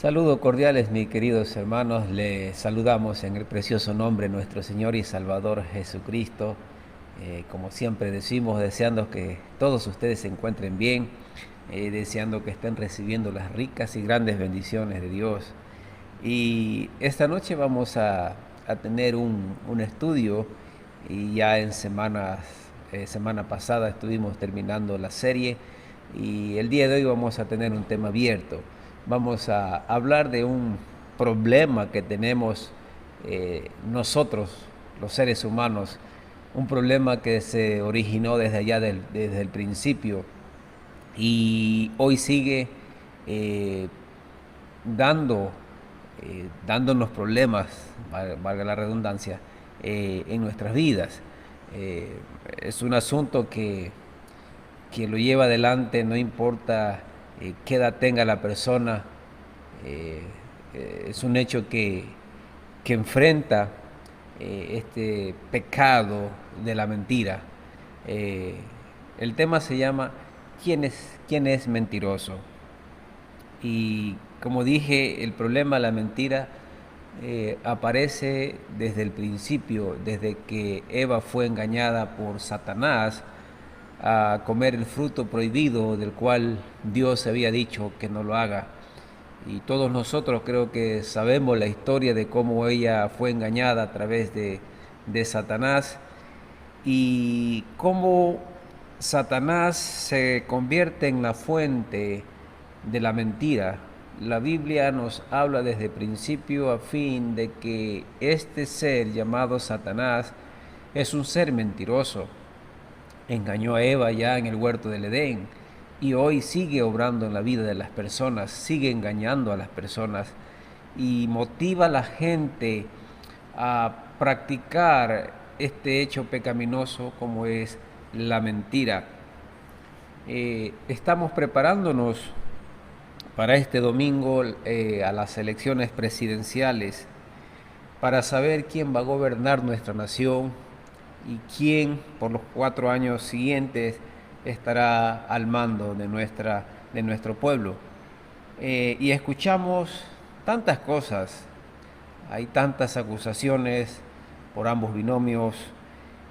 Saludos cordiales, mis queridos hermanos. Les saludamos en el precioso nombre de nuestro Señor y Salvador Jesucristo. Como siempre decimos, deseando que todos ustedes se encuentren bien, deseando que estén recibiendo las ricas y grandes bendiciones de Dios. Y esta noche vamos a tener un estudio y ya en semana pasada estuvimos terminando la serie y el día de hoy vamos a tener un tema abierto. Vamos a hablar de un problema que tenemos nosotros, los seres humanos, un problema que se originó desde desde el principio y hoy sigue eh, dando, dándonos problemas, valga la redundancia, en nuestras vidas. Eh, es un asunto que lo lleva adelante, no importa qué edad tenga la persona, eh, es un hecho que enfrenta este pecado de la mentira. Eh, el tema se llama quién es mentiroso? Y como dije, el problema de la mentira aparece desde el principio, desde que Eva fue engañada por Satanás a comer el fruto prohibido del cual Dios había dicho que no lo haga. Y todos nosotros creo que sabemos la historia de cómo ella fue engañada a través de Satanás y cómo Satanás se convierte en la fuente de la mentira. La Biblia nos habla desde principio a fin de que este ser llamado Satanás es un ser mentiroso. Engañó a Eva ya en el huerto del Edén y hoy sigue obrando en la vida de las personas, sigue engañando a las personas y motiva a la gente a practicar este hecho pecaminoso como es la mentira. Estamos preparándonos para este domingo a las elecciones presidenciales para saber quién va a gobernar nuestra nación y quién por los 4 años siguientes estará al mando de nuestro pueblo. Y escuchamos tantas cosas, hay tantas acusaciones por ambos binomios,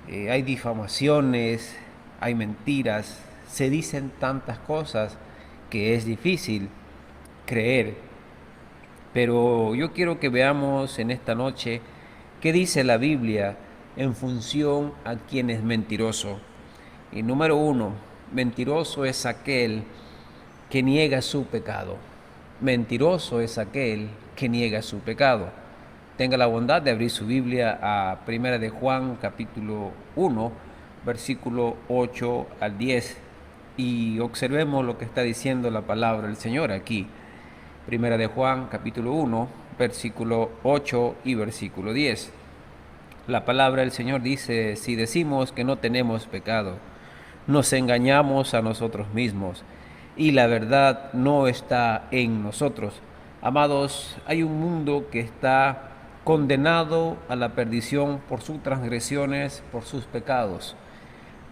hay difamaciones, hay mentiras, se dicen tantas cosas que es difícil creer. Pero yo quiero que veamos en esta noche qué dice la Biblia en función a quién es mentiroso. Y número uno, mentiroso es aquel que niega su pecado. Mentiroso es aquel que niega su pecado. Tenga la bondad de abrir su Biblia a Primera de Juan, capítulo 1, versículo 8 al 10, y observemos lo que está diciendo la palabra del Señor aquí. Primera de Juan, capítulo 1, versículo 8 y versículo 10. La palabra del Señor dice: si decimos que no tenemos pecado, nos engañamos a nosotros mismos y la verdad no está en nosotros. Amados, hay un mundo que está condenado a la perdición por sus transgresiones, por sus pecados,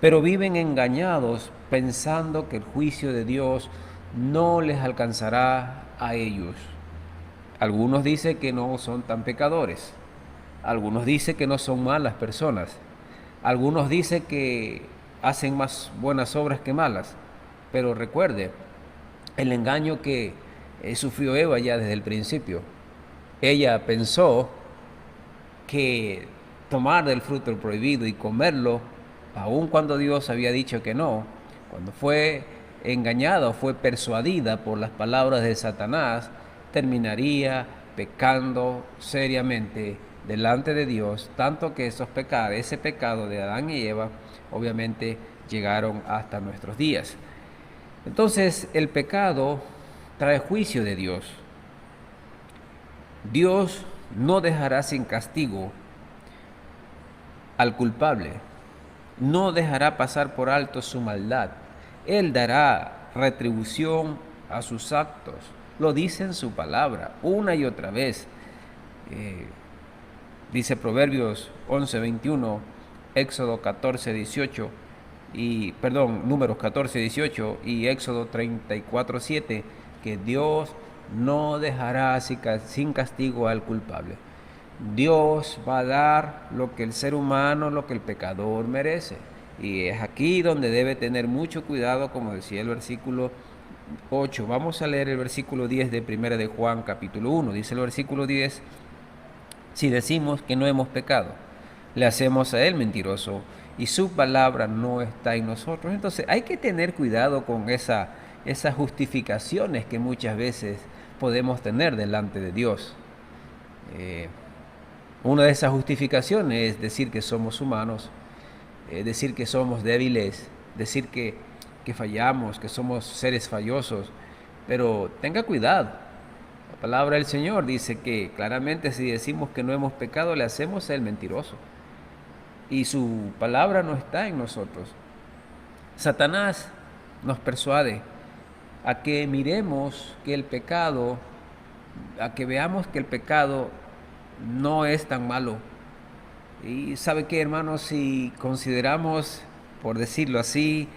pero viven engañados pensando que el juicio de Dios no les alcanzará a ellos. Algunos dicen que no son tan pecadores, algunos dicen que no son malas personas, algunos dicen que hacen más buenas obras que malas, pero recuerde el engaño que sufrió Eva ya desde el principio. Ella pensó que tomar del fruto prohibido y comerlo, aun cuando Dios había dicho que no, cuando fue engañada o fue persuadida por las palabras de Satanás, terminaría pecando seriamente delante de Dios, tanto que ese pecado de Adán y Eva, obviamente llegaron hasta nuestros días. Entonces, el pecado trae juicio de Dios. Dios no dejará sin castigo al culpable, no dejará pasar por alto su maldad. Él dará retribución a sus actos. Lo dice en su palabra una y otra vez. Eh, Dice Proverbios 11:21, Éxodo 14:18 y perdón, Números 14:18 y Éxodo 34:7, que Dios no dejará sin castigo al culpable. Dios va a dar lo que el ser humano, lo que el pecador merece. Y es aquí donde debe tener mucho cuidado, como decía el versículo 8. Vamos a leer el versículo 10 de Primera de Juan, capítulo 1. Dice el versículo 10: si decimos que no hemos pecado, le hacemos a él mentiroso y su palabra no está en nosotros. Entonces hay que tener cuidado con esas justificaciones que muchas veces podemos tener delante de Dios. Una de esas justificaciones es decir que somos humanos, decir que somos débiles, decir que fallamos, que somos seres fallosos. Pero tenga cuidado. La palabra del Señor dice que claramente si decimos que no hemos pecado, le hacemos a él mentiroso. Y su palabra no está en nosotros. Satanás nos persuade a que miremos que el pecado, a que veamos que el pecado no es tan malo. Y sabe qué, hermanos, si consideramos, por decirlo así,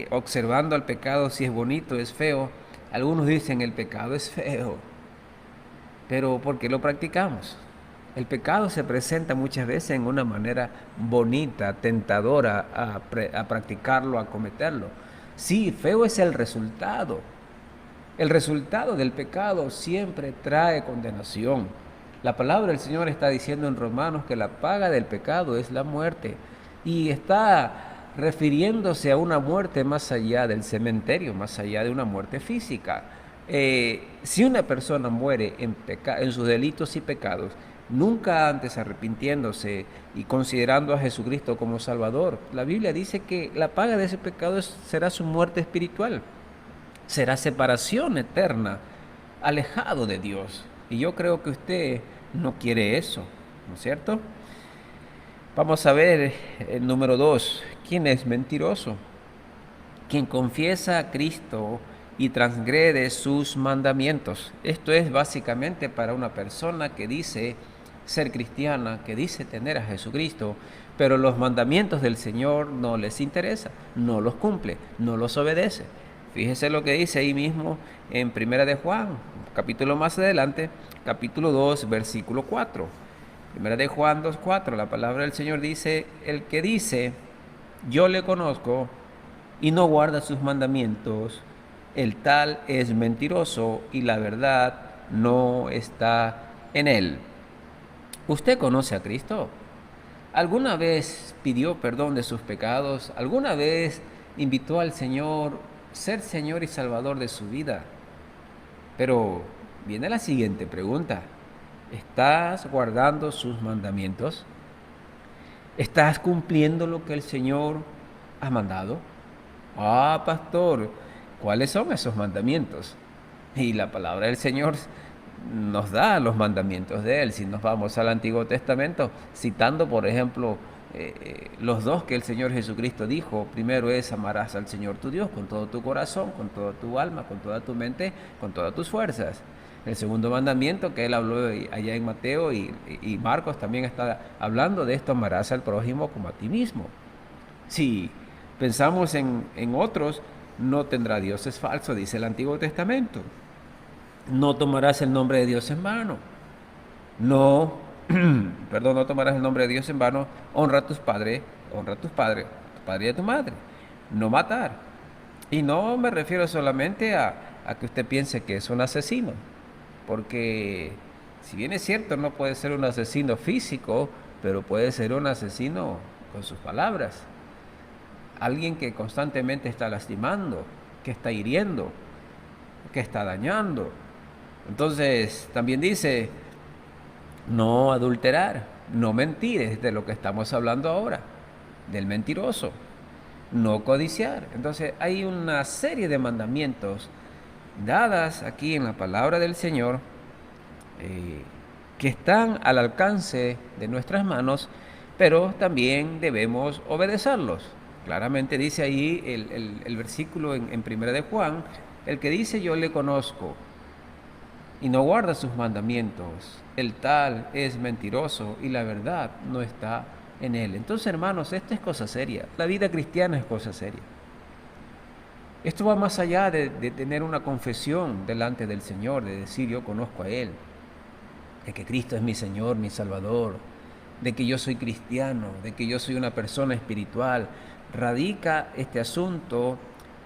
observando al pecado, si es bonito, es feo, algunos dicen el pecado es feo, pero ¿por qué lo practicamos? El pecado se presenta muchas veces en una manera bonita, tentadora a practicarlo, a cometerlo. Sí, feo es el resultado. El resultado del pecado siempre trae condenación. La palabra del Señor está diciendo en Romanos que la paga del pecado es la muerte. Y está refiriéndose a una muerte más allá del cementerio, más allá de una muerte física. Si una persona muere en sus delitos y pecados, nunca antes arrepintiéndose y considerando a Jesucristo como Salvador, la Biblia dice que la paga de ese pecado será su muerte espiritual, será separación eterna, alejado de Dios. Y yo creo que usted no quiere eso, ¿no es cierto? Vamos a ver el número 2. ¿Quién es mentiroso? Quien confiesa a Cristo y transgrede sus mandamientos. Esto es básicamente para una persona que dice ser cristiana, que dice tener a Jesucristo, pero los mandamientos del Señor no les interesa, no los cumple, no los obedece. Fíjese lo que dice ahí mismo en Primera de Juan, capítulo más adelante, capítulo 2, versículo 4. Primera de Juan 2:4, la palabra del Señor dice: el que dice, yo le conozco, y no guarda sus mandamientos, el tal es mentiroso y la verdad no está en él. ¿Usted conoce a Cristo? ¿Alguna vez pidió perdón de sus pecados? ¿Alguna vez invitó al Señor ser Señor y Salvador de su vida? Pero viene la siguiente pregunta: ¿estás guardando sus mandamientos? ¿Estás cumpliendo lo que el Señor ha mandado? Ah, pastor, ¿cuáles son esos mandamientos? Y la palabra del Señor nos da los mandamientos de Él. Si nos vamos al Antiguo Testamento, citando, por ejemplo, los dos que el Señor Jesucristo dijo: primero es amarás al Señor tu Dios con todo tu corazón, con toda tu alma, con toda tu mente, con todas tus fuerzas. El segundo mandamiento que Él habló allá en Mateo y Marcos también está hablando de esto: amarás al prójimo como a ti mismo. Si pensamos en otros, no tendrá dioses falsos, dice el Antiguo Testamento. No tomarás el nombre de Dios en vano. No, no tomarás el nombre de Dios en vano. Honra a tus padres, tu padre y a tu madre. No matar. Y no me refiero solamente a que usted piense que es un asesino, porque si bien es cierto, no puede ser un asesino físico, pero puede ser un asesino con sus palabras. Alguien que constantemente está lastimando, que está hiriendo, que está dañando. Entonces, también dice: no adulterar, no mentir, es de lo que estamos hablando ahora, del mentiroso. No codiciar. Entonces, hay una serie de mandamientos dadas aquí en la palabra del Señor, que están al alcance de nuestras manos, pero también debemos obedecerlos. Claramente dice ahí el versículo en Primera de Juan: el que dice yo le conozco y no guarda sus mandamientos, el tal es mentiroso y la verdad no está en él. Entonces, hermanos, esto es cosa seria. La vida cristiana es cosa seria. Esto va más allá de tener una confesión delante del Señor, de decir yo conozco a Él, de que Cristo es mi Señor, mi Salvador, de que yo soy cristiano, de que yo soy una persona espiritual. Radica este asunto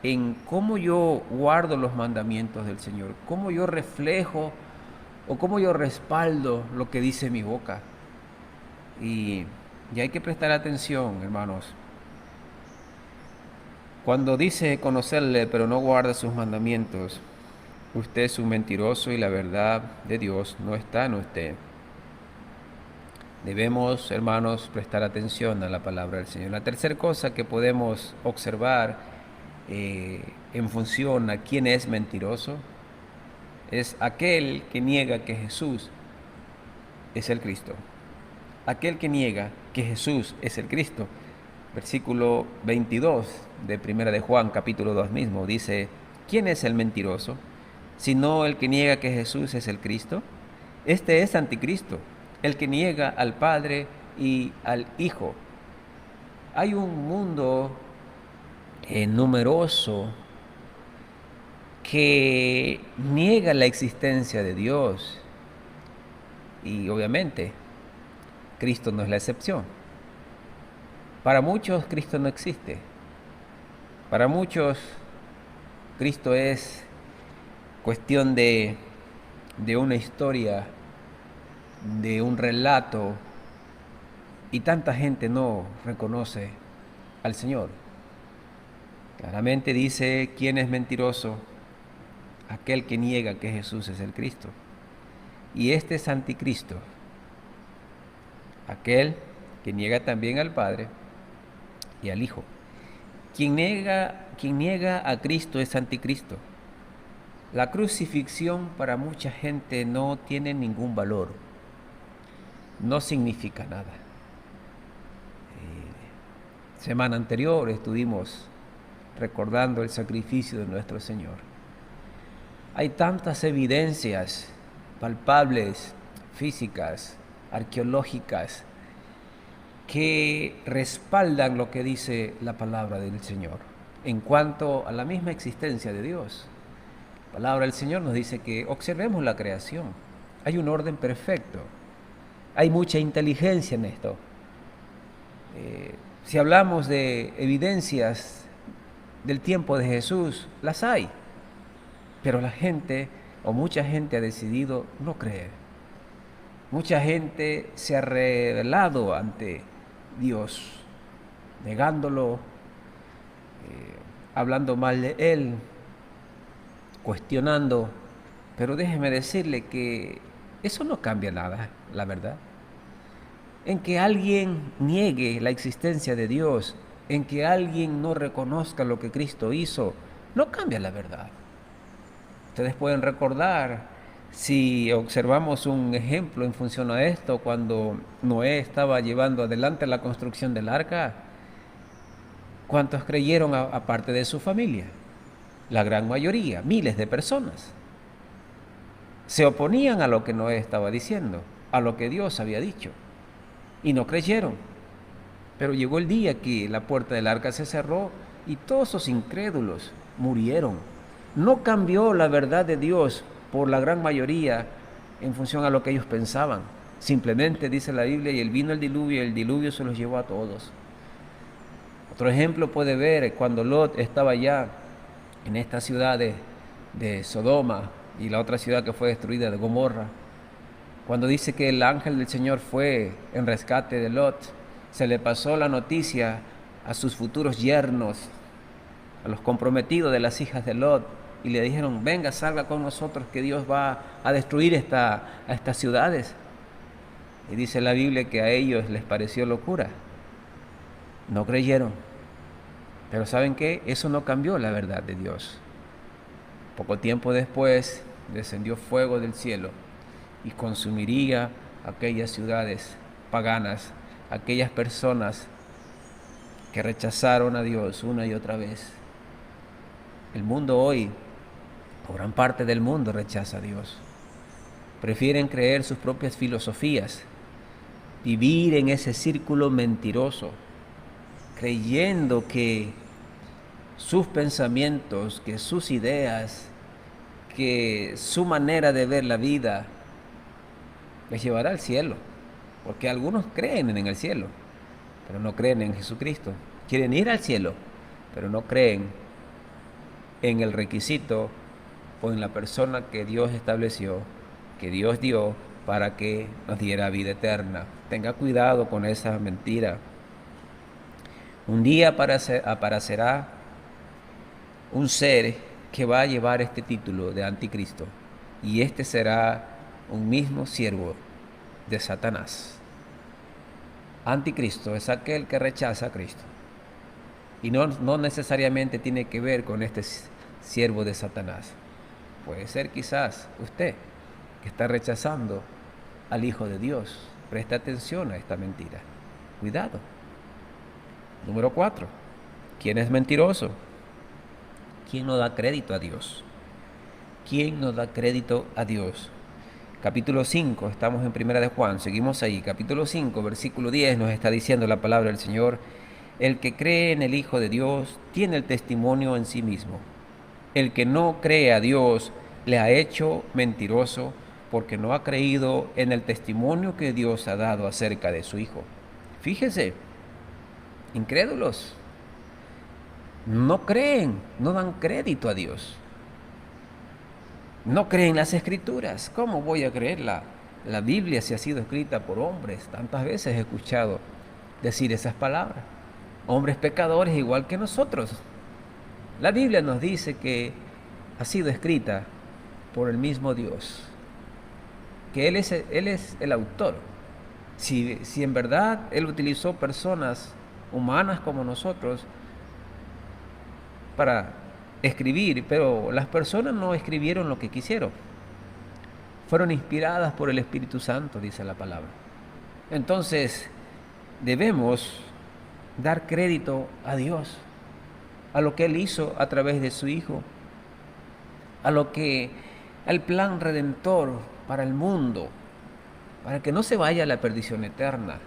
en cómo yo guardo los mandamientos del Señor, cómo yo reflejo o cómo yo respaldo lo que dice mi boca. Y hay que prestar atención, hermanos. Cuando dice conocerle pero no guarda sus mandamientos, usted es un mentiroso y la verdad de Dios no está en usted. Debemos, hermanos, prestar atención a la palabra del Señor. La tercera cosa que podemos observar en función a quién es mentiroso es aquel que niega que Jesús es el Cristo. Aquel que niega que Jesús es el Cristo. Versículo 22 de Primera de Juan, capítulo 2 mismo, dice, ¿quién es el mentiroso? Sino el que niega que Jesús es el Cristo. Este es anticristo, el que niega al Padre y al Hijo. Hay un mundo numeroso que niega la existencia de Dios y obviamente Cristo no es la excepción. Para muchos Cristo no existe. Para muchos Cristo es cuestión de una historia, de un relato, y tanta gente no reconoce al Señor. Claramente dice, ¿quién es mentiroso? Aquel que niega que Jesús es el Cristo. Y este es anticristo, aquel que niega también al Padre y al Hijo. Quien niega a Cristo es anticristo. La crucifixión para mucha gente no tiene ningún valor, no significa nada. Semana anterior estuvimos recordando el sacrificio de nuestro Señor. Hay tantas evidencias palpables, físicas, arqueológicas, que respaldan lo que dice la palabra del Señor en cuanto a la misma existencia de Dios. La palabra del Señor nos dice que observemos la creación. Hay un orden perfecto. Hay mucha inteligencia en esto. Si hablamos de evidencias del tiempo de Jesús, las hay. Pero la gente, o mucha gente, ha decidido no creer. Mucha gente se ha rebelado ante Dios, negándolo, hablando mal de Él, cuestionando. Pero déjeme decirle que eso no cambia nada, la verdad. En que alguien niegue la existencia de Dios, en que alguien no reconozca lo que Cristo hizo, no cambia la verdad. Ustedes pueden recordar, si observamos un ejemplo en función a esto, cuando Noé estaba llevando adelante la construcción del arca, ¿cuántos creyeron aparte de su familia? La gran mayoría, miles de personas. Se oponían a lo que Noé estaba diciendo, a lo que Dios había dicho, y no creyeron. Pero llegó el día que la puerta del arca se cerró y todos esos incrédulos murieron. No cambió la verdad de Dios por la gran mayoría en función a lo que ellos pensaban. Simplemente dice la Biblia, y vino el diluvio se los llevó a todos. Otro ejemplo puede ver cuando Lot estaba ya en esta ciudad de Sodoma y la otra ciudad que fue destruida, de Gomorra. Cuando dice que el ángel del Señor fue en rescate de Lot, se le pasó la noticia a sus futuros yernos, a los comprometidos de las hijas de Lot, y le dijeron, venga, salga con nosotros que Dios va a destruir a estas ciudades. Y dice la Biblia que a ellos les pareció locura. No creyeron. Pero ¿saben qué? Eso no cambió la verdad de Dios. Poco tiempo después descendió fuego del cielo y consumiría aquellas ciudades paganas, aquellas personas que rechazaron a Dios una y otra vez. El mundo hoy, o gran parte del mundo, rechaza a Dios. Prefieren creer sus propias filosofías, vivir en ese círculo mentiroso, creyendo que sus pensamientos, que sus ideas, que su manera de ver la vida les llevará al cielo. Porque algunos creen en el cielo, pero no creen en Jesucristo. Quieren ir al cielo, pero no creen en el requisito o en la persona que Dios estableció, que Dios dio para que nos diera vida eterna. Tenga cuidado con esa mentira. Un día aparecerá un ser que va a llevar este título de anticristo, y este será un mismo siervo de Satanás. Anticristo es aquel que rechaza a Cristo, y no necesariamente tiene que ver con este siervo de Satanás. Puede ser quizás usted que está rechazando al Hijo de Dios. Presta atención a esta mentira. Cuidado. Número 4. ¿Quién es mentiroso? ¿Quién no da crédito a Dios? ¿Quién no da crédito a Dios? Capítulo 5, estamos en Primera de Juan, seguimos ahí. Capítulo 5, versículo 10 nos está diciendo la palabra del Señor: el que cree en el Hijo de Dios tiene el testimonio en sí mismo. El que no cree a Dios le ha hecho mentiroso, porque no ha creído en el testimonio que Dios ha dado acerca de su Hijo. Fíjese, incrédulos, no creen, no dan crédito a Dios. No creen las Escrituras. ¿Cómo voy a creerla? La Biblia si ha sido escrita por hombres. Tantas veces he escuchado decir esas palabras. Hombres pecadores igual que nosotros. La Biblia nos dice que ha sido escrita por el mismo Dios, que Él es el autor. Si en verdad Él utilizó personas humanas como nosotros para escribir, pero las personas no escribieron lo que quisieron. Fueron inspiradas por el Espíritu Santo, dice la palabra. Entonces, debemos dar crédito a Dios, a lo que Él hizo a través de su Hijo, al plan redentor para el mundo, para que no se vaya a la perdición eterna,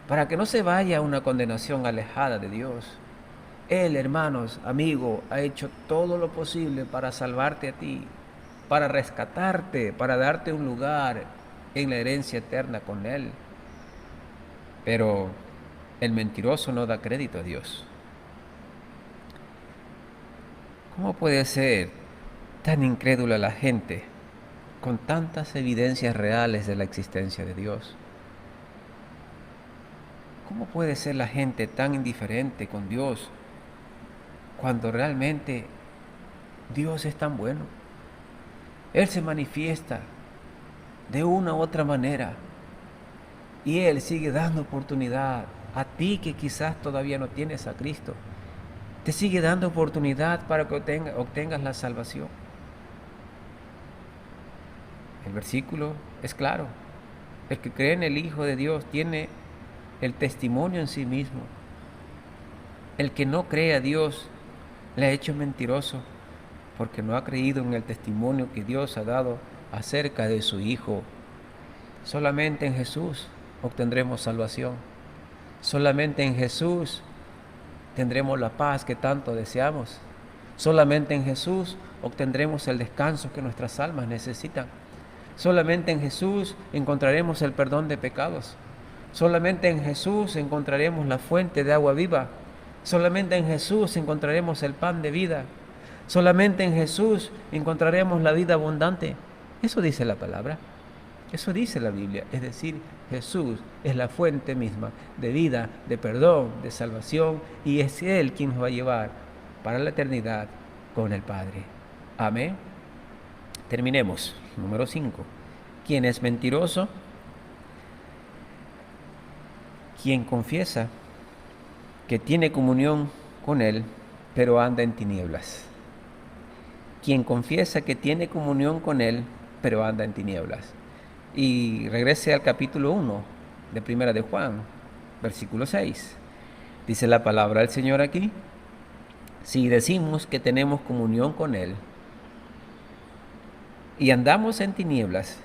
para que no se vaya a una condenación alejada de Dios. Él, hermanos, amigo, ha hecho todo lo posible para salvarte a ti, para rescatarte, para darte un lugar en la herencia eterna con Él. Pero el mentiroso no da crédito a Dios. ¿Cómo puede ser tan incrédula la gente con tantas evidencias reales de la existencia de Dios? ¿Cómo puede ser la gente tan indiferente con Dios cuando realmente Dios es tan bueno? Él se manifiesta de una u otra manera y Él sigue dando oportunidad a ti que quizás todavía no tienes a Cristo. Te sigue dando oportunidad para que obtengas la salvación. El versículo es claro. El que cree en el Hijo de Dios tiene el testimonio en sí mismo. El que no cree a Dios le ha hecho mentiroso, porque no ha creído en el testimonio que Dios ha dado acerca de su Hijo. Solamente en Jesús obtendremos salvación. Solamente en Jesús tendremos la paz que tanto deseamos. Solamente en Jesús obtendremos el descanso que nuestras almas necesitan. Solamente en Jesús encontraremos el perdón de pecados. Solamente en Jesús encontraremos la fuente de agua viva. Solamente en Jesús encontraremos el pan de vida. Solamente en Jesús encontraremos la vida abundante. Eso dice la palabra. Eso dice la Biblia. Es decir, Jesús es la fuente misma de vida, de perdón, de salvación, y es Él quien nos va a llevar para la eternidad con el Padre. Amén. Terminemos. Número 5. ¿Quién es mentiroso? Quien confiesa que tiene comunión con Él, pero anda en tinieblas. Quien confiesa que tiene comunión con Él, pero anda en tinieblas. Y regrese al capítulo 1 de Primera de Juan, versículo 6. Dice la palabra del Señor aquí: si decimos que tenemos comunión con Él y andamos en tinieblas,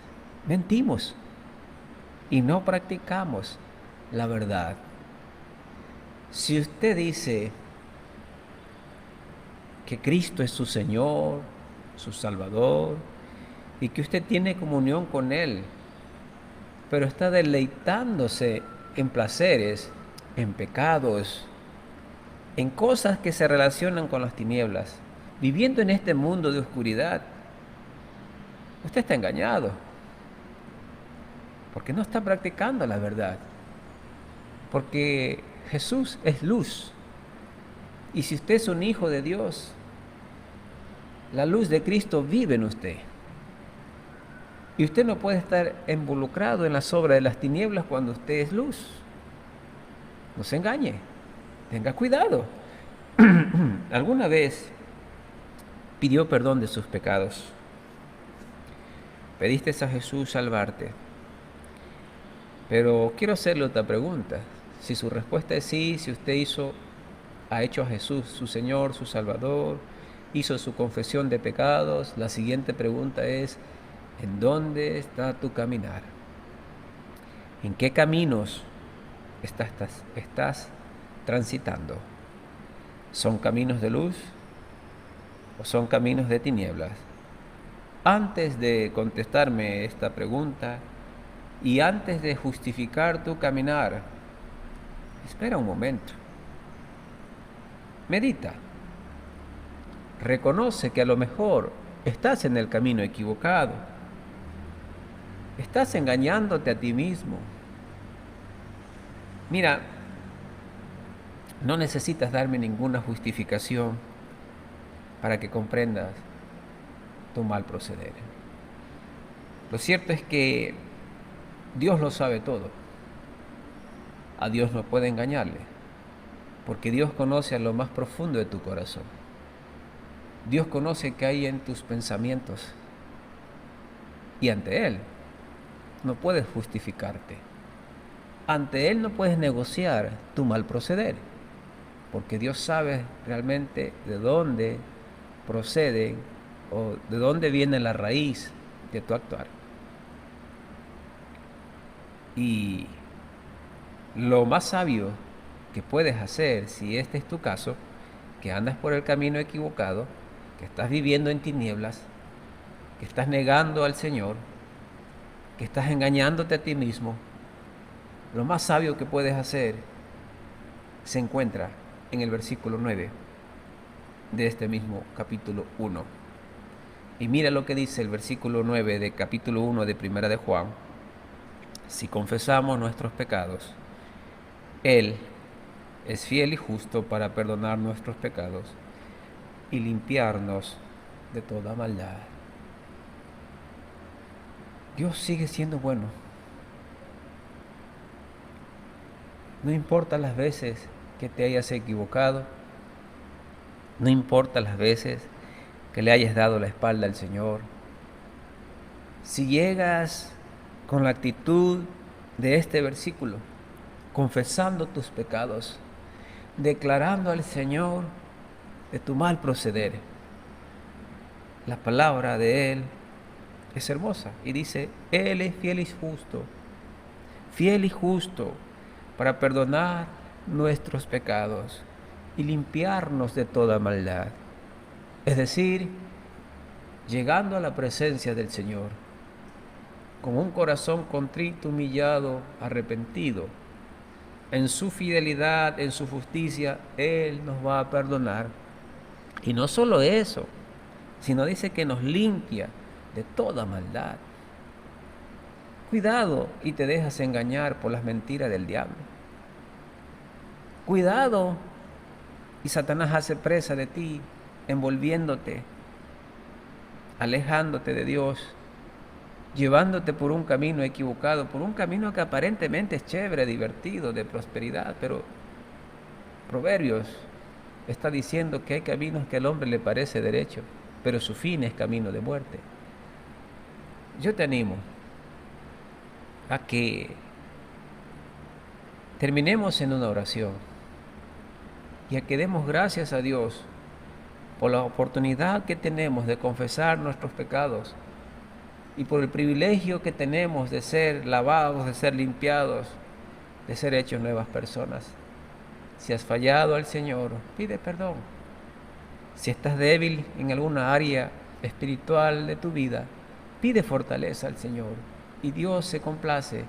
mentimos y no practicamos la verdad. Si usted dice que Cristo es su Señor, su Salvador, y que usted tiene comunión con Él, pero está deleitándose en placeres, en pecados, en cosas que se relacionan con las tinieblas, viviendo en este mundo de oscuridad, usted está engañado, porque no está practicando la verdad, porque Jesús es luz, y si usted es un hijo de Dios, la luz de Cristo vive en usted. Y usted no puede estar involucrado en las obras de las tinieblas cuando usted es luz. No se engañe, tenga cuidado. ¿Alguna vez pidió perdón de sus pecados? Pediste a Jesús salvarte. Pero quiero hacerle otra pregunta. Si su respuesta es sí, si usted ha hecho a Jesús su Señor, su Salvador, hizo su confesión de pecados, la siguiente pregunta es, ¿en dónde está tu caminar? ¿En qué caminos estás transitando? ¿Son caminos de luz o son caminos de tinieblas? Antes de contestarme esta pregunta y antes de justificar tu caminar, espera un momento. Medita. Reconoce que a lo mejor estás en el camino equivocado. Estás engañándote a ti mismo. Mira, no necesitas darme ninguna justificación para que comprendas tu mal proceder. Lo cierto es que Dios lo sabe todo. A Dios no puede engañarle, porque Dios conoce a lo más profundo de tu corazón. Dios conoce qué hay en tus pensamientos y ante Él no puedes justificarte. Ante Él no puedes negociar tu mal proceder, porque Dios sabe realmente de dónde procede o de dónde viene la raíz de tu actuar. Y lo más sabio que puedes hacer, si este es tu caso, que andas por el camino equivocado, que estás viviendo en tinieblas, que estás negando al Señor, que estás engañándote a ti mismo, lo más sabio que puedes hacer se encuentra en el versículo 9 de este mismo capítulo 1. Y mira lo que dice el versículo 9 de capítulo 1 de Primera de Juan. Si confesamos nuestros pecados, Él es fiel y justo para perdonar nuestros pecados y limpiarnos de toda maldad. Dios sigue siendo bueno. No importa las veces que te hayas equivocado, no importa las veces que le hayas dado la espalda al Señor. Si llegas con la actitud de este versículo, confesando tus pecados, declarando al Señor de tu mal proceder, la palabra de Él es hermosa y dice, Él es fiel y justo para perdonar nuestros pecados y limpiarnos de toda maldad. Es decir, llegando a la presencia del Señor, con un corazón contrito, humillado, arrepentido, en su fidelidad, en su justicia, Él nos va a perdonar. Y no solo eso, sino dice que nos limpia de toda maldad. Cuidado y te dejas engañar por las mentiras del diablo. Cuidado y Satanás hace presa de ti, envolviéndote, alejándote de Dios, llevándote por un camino equivocado, por un camino que aparentemente es chévere, divertido, de prosperidad, pero Proverbios está diciendo que hay caminos que al hombre le parece derecho, pero su fin es camino de muerte. Yo te animo a que terminemos en una oración y a que demos gracias a Dios por la oportunidad que tenemos de confesar nuestros pecados y por el privilegio que tenemos de ser lavados, de ser limpiados, de ser hechos nuevas personas. Si has fallado al Señor, pide perdón. Si estás débil en alguna área espiritual de tu vida, pide fortaleza al Señor y Dios se complace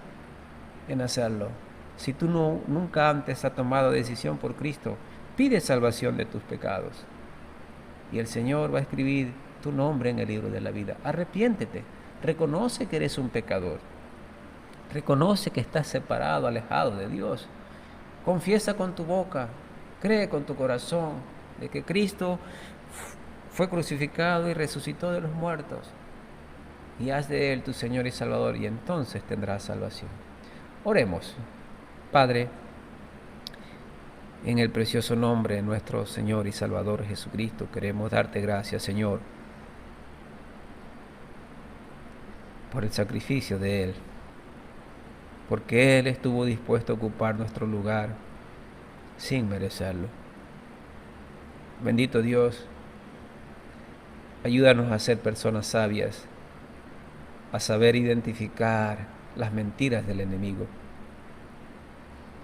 en hacerlo. Si tú nunca antes has tomado decisión por Cristo, pide salvación de tus pecados y el Señor va a escribir tu nombre en el libro de la vida. Arrepiéntete, reconoce que eres un pecador, reconoce que estás separado, alejado de Dios. Confiesa con tu boca, cree con tu corazón de que Cristo fue crucificado y resucitó de los muertos, y haz de Él tu Señor y Salvador, y entonces tendrás salvación. Oremos. Padre, en el precioso nombre de nuestro Señor y Salvador Jesucristo, queremos darte gracias, Señor, por el sacrificio de Él, porque Él estuvo dispuesto a ocupar nuestro lugar sin merecerlo. Bendito Dios, ayúdanos a ser personas sabias, a saber identificar las mentiras del enemigo,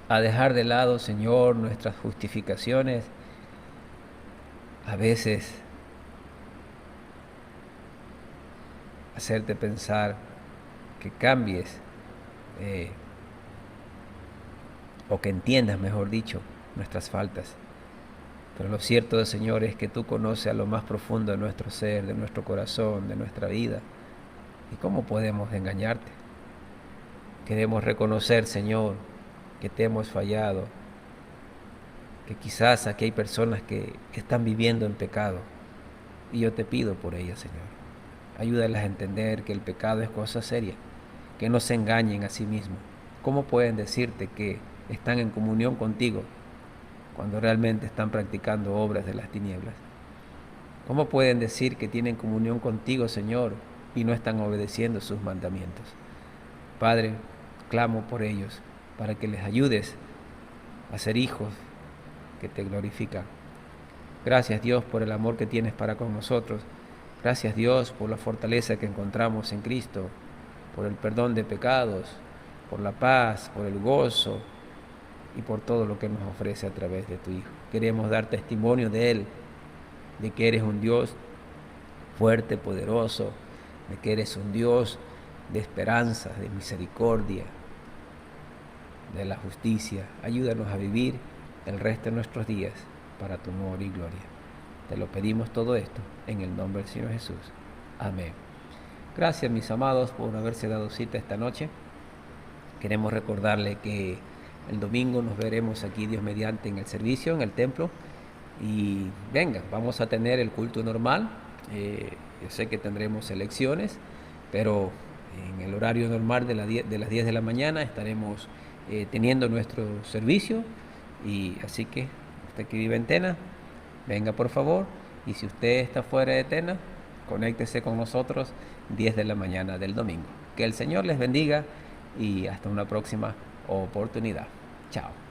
a dejar de lado, Señor, nuestras justificaciones, a veces hacerte pensar que cambies o que entiendas, mejor dicho, nuestras faltas. Pero lo cierto, Señor, es que tú conoces a lo más profundo de nuestro ser, de nuestro corazón, de nuestra vida. ¿Y cómo podemos engañarte? Queremos reconocer, Señor, que te hemos fallado, que quizás aquí hay personas que están viviendo en pecado, y yo te pido por ellas, Señor. Ayúdalas a entender que el pecado es cosa seria, que no se engañen a sí mismos. ¿Cómo pueden decirte que están en comunión contigo cuando realmente están practicando obras de las tinieblas? ¿Cómo pueden decir que tienen comunión contigo, Señor, y no están obedeciendo sus mandamientos? Padre, clamo por ellos, para que les ayudes a ser hijos que te glorifican. Gracias, Dios, por el amor que tienes para con nosotros. Gracias, Dios, por la fortaleza que encontramos en Cristo, por el perdón de pecados, por la paz, por el gozo y por todo lo que nos ofrece a través de tu Hijo. Queremos dar testimonio de Él, de que eres un Dios fuerte, poderoso, de que eres un Dios de esperanza, de misericordia, de la justicia. Ayúdanos a vivir el resto de nuestros días para tu honor y gloria. Te lo pedimos todo esto en el nombre del Señor Jesús. Amén. Gracias, mis amados, por haberse dado cita esta noche. Queremos recordarle que el domingo nos veremos aquí, Dios mediante, en el servicio, en el templo. Y venga, vamos a tener el culto normal. Yo sé que tendremos elecciones, pero en el horario normal de las 10 de la mañana estaremos teniendo nuestro servicio. Y así que usted que vive en Tena, venga por favor. Y si usted está fuera de Tena, conéctese con nosotros 10 de la mañana del domingo. Que el Señor les bendiga y hasta una próxima oportunidad. Chao.